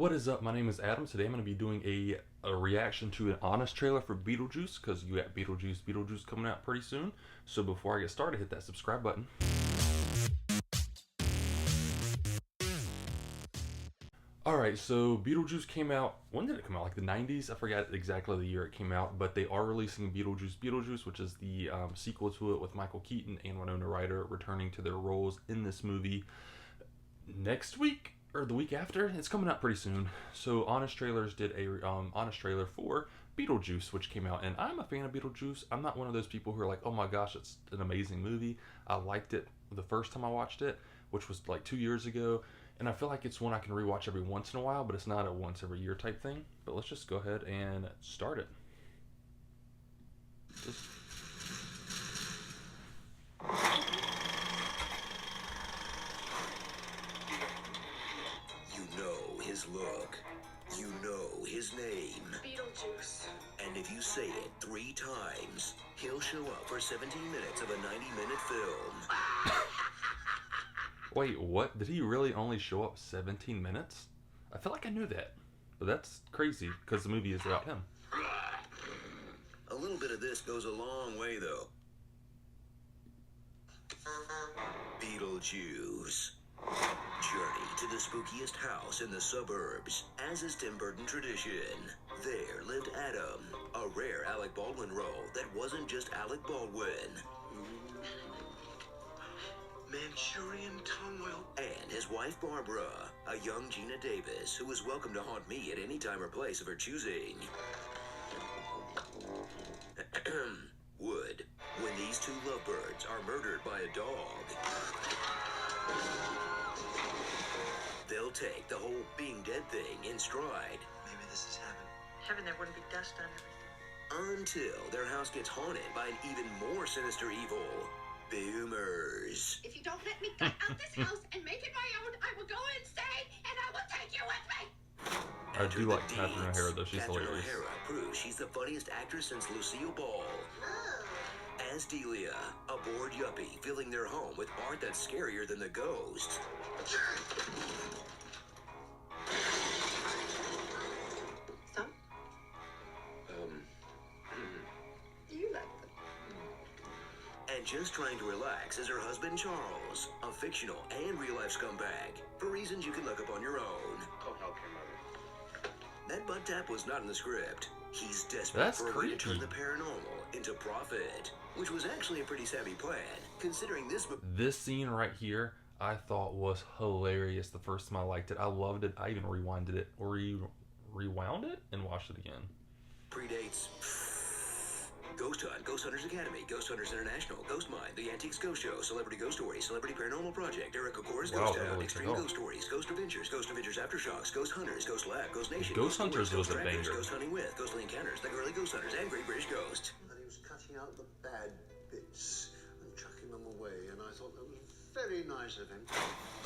What is up? My name is Adam. Today I'm going to be doing a reaction to an honest trailer for Beetlejuice because you got Beetlejuice coming out pretty soon. So before I get started, hit that subscribe button. Alright, so Beetlejuice came out, when did it come out? Like the 90s? I forgot exactly the year it came out, but they are releasing Beetlejuice, which is the sequel to it with Michael Keaton and Winona Ryder returning to their roles in this movie next week or the week after. It's coming out pretty soon. So Honest Trailers did a honest trailer for Beetlejuice, which came out, and I'm a fan of Beetlejuice. I'm not one of those people who are like, oh my gosh, it's an amazing movie. I liked it the first time I watched it, which was like 2 years ago, and I feel like it's one I can rewatch every once in a while, but it's not a once every year type thing. But let's just go ahead and start it. You know his look. You know his name. Beetlejuice. And if you say it 3 times, he'll show up for 17 minutes of a 90-minute film. Wait, what? Did he really only show up 17 minutes? I feel like I knew that, but that's crazy because the movie is about him. A little bit of this goes a long way, though. Beetlejuice. Journey to the spookiest house in the suburbs, as is Tim Burton tradition. There lived Adam, a rare Alec Baldwin role that wasn't just Alec Baldwin. Manchurian tongue and his wife Barbara, a young Gina Davis who was welcome to haunt me at any time or place of her choosing. Would, when these 2 lovebirds are murdered by a dog, they'll take the whole being dead thing in stride. Maybe this is heaven. Heaven, there wouldn't be dust on everything. Until their house gets haunted by an even more sinister evil. Boomers. If you don't let me gut out this house and make it my own, I will go insane and I will take you with me. I do like Catherine O'Hara though, she's Catherine hilarious. O'Hara proves she's the funniest actress since Lucille Ball. As Delia, a bored yuppie filling their home with art that's scarier than the ghost. So? Do you like them? And just trying to relax is her husband Charles, a fictional and real-life scumbag, for reasons you can look up on your own. Go help your mother. That butt tap was not in the script. He's desperate That's for a way to turn creepy. the paranormal into profit, which was actually a pretty savvy plan, considering this This scene right here, I thought was hilarious the first time I liked it. I loved it. I even rewinded it, or rewound it, and watched it again. predates Ghost Hunt, Ghost Hunters Academy, Ghost Hunters International, Ghost Mine, The Antiques Ghost Show, Celebrity Ghost Stories, Celebrity Paranormal Project, Erica Cora's Wow, Ghost that Town, really Extreme took off. Ghost Stories, Ghost Adventures Aftershocks, Ghost Hunters, Ghost Lab, Ghost Nation, Ghost Hunters Stories, was a Ghost Trackers, banger. Ghost Hunting with, Ghostly Encounters, The Girly Ghost Hunters, and Great British Ghost. And he was cutting out the bad bits and chucking them away, and I thought that was very nice of him.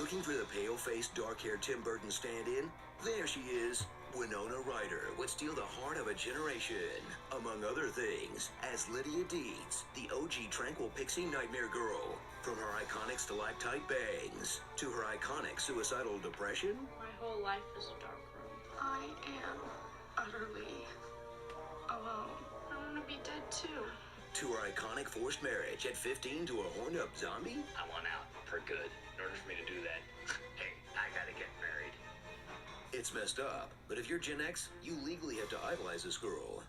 Looking for the pale-faced, dark-haired Tim Burton stand-in? There she is. Winona Ryder would steal the heart of a generation, among other things, as Lydia Deeds, the OG tranquil pixie nightmare girl. From her iconic stalactite bangs to her iconic suicidal depression. My whole life is a dark room. I am utterly alone. I want to be dead too. To her iconic forced marriage at 15 to a horned-up zombie. I want out for good. In order for me to do that, hey, I gotta get married. It's messed up, but if you're Gen X, you legally have to idolize this girl.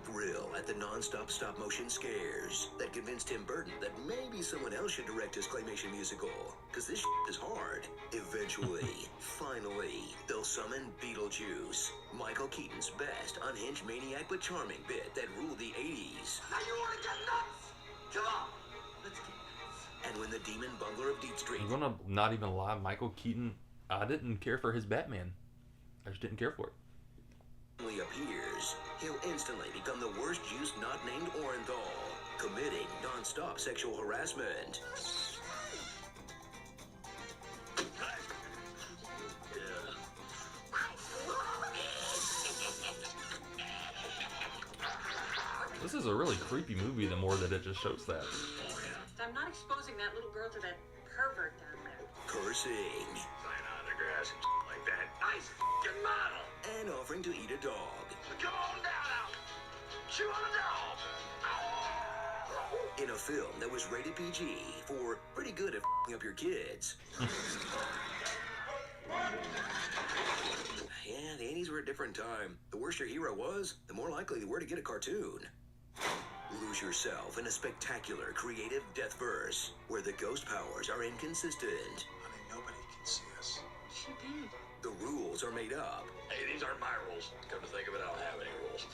Thrill at the non-stop stop-motion scares that convinced Tim Burton that maybe someone else should direct his claymation musical, because this is hard. Eventually, finally, they'll summon Beetlejuice, Michael Keaton's best unhinged maniac but charming bit that ruled the 80s. Now you want to get nuts? Come on, let's get nuts. And when the demon bungler of Deed Street I'm gonna not even lie, Michael Keaton, I didn't care for his Batman. I just didn't care for it. finally appears, he'll instantly become the worst juice not named Orenthal, committing non-stop sexual harassment. This is a really creepy movie the more that it just shows that. I'm not exposing that little girl to that pervert down there. Cursing. Sign on the grass and like that. Nice f***ing mom! fine offering to eat a dog. Come on down now. Chew on the dog. In a film that was rated PG for pretty good at f***ing up your kids. Yeah, the 80s were a different time. The worse your hero was, the more likely they were to get a cartoon. Lose yourself in a spectacular, creative death verse where the ghost powers are inconsistent. Honey, nobody can see us. She did. The rules are made up, Hey, these aren't my rules. Come to think of it, I don't have any rules.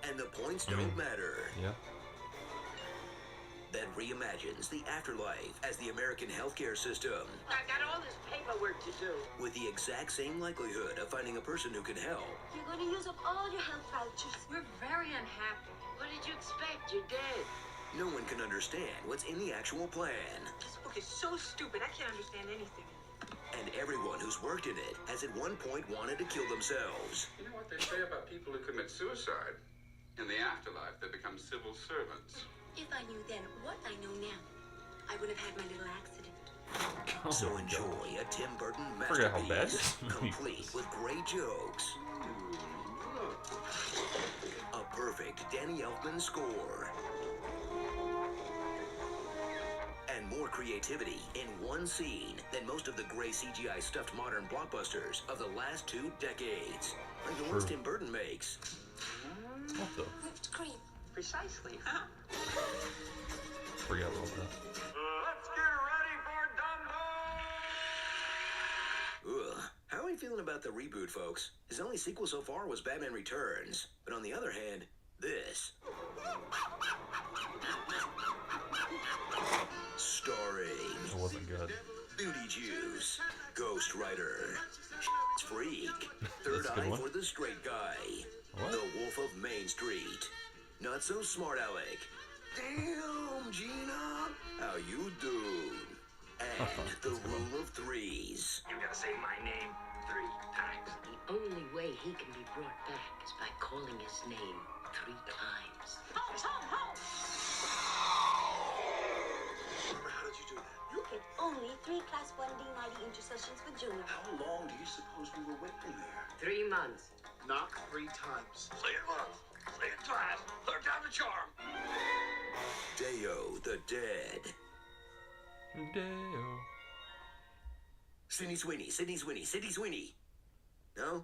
and the points don't matter. Yeah. That reimagines the afterlife as the American healthcare system I got all this paperwork to do. with the exact same likelihood of finding a person who can help. You're going to use up all your health vouchers. We're very unhappy. What did you expect? You're dead. No one can understand what's in the actual plan. This book is so stupid, I can't understand anything. And everyone who's worked in it has at one point wanted to kill themselves. You know what they say about people who commit suicide? In the afterlife, they become civil servants. If I knew then what I know now, I would have had my little accident. Oh So my God. enjoy a Tim Burton Forget how bad masterpiece, this movie complete was. with great jokes. A perfect Danny Elfman score. And more creativity in one scene than most of the gray CGI stuffed modern blockbusters of the last 2 decades. Like the ones True. Tim Burton makes. What the? Whipped cream. Precisely, huh? Forget about that. Let's get ready for Dumbo! Ugh. How are you feeling about the reboot, folks? His only sequel so far was Batman Returns. But on the other hand, this. Starring It wasn't good. Beetlejuice, Ghost Rider, Freak, Third That's a good Eye one. for the Straight Guy, What? The Wolf of Main Street, Not So Smart Alec, Damn Gina, How You Doing, and The Rule of Threes. You gotta say my name 3 times. The only way he can be brought back is by calling his name 3 times. Holmes, Holmes, Holmes! How did you do that? You get only 3 Class 1 D90 intercessions with Junior. How long do you suppose we were waiting there? 3 months. Knock 3 times. Say it once. Say it twice. 3rd time's a charm. Deo the Dead. Deo. Sydney Sweeney, Sydney Sweeney, Sydney Sweeney. No?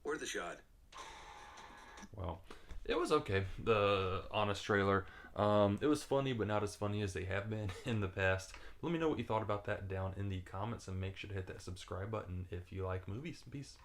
Worth a shot. Well, it was okay. The honest trailer. It was funny, but not as funny as they have been in the past. Let me know what you thought about that down in the comments, and make sure to hit that subscribe button if you like movies. Peace.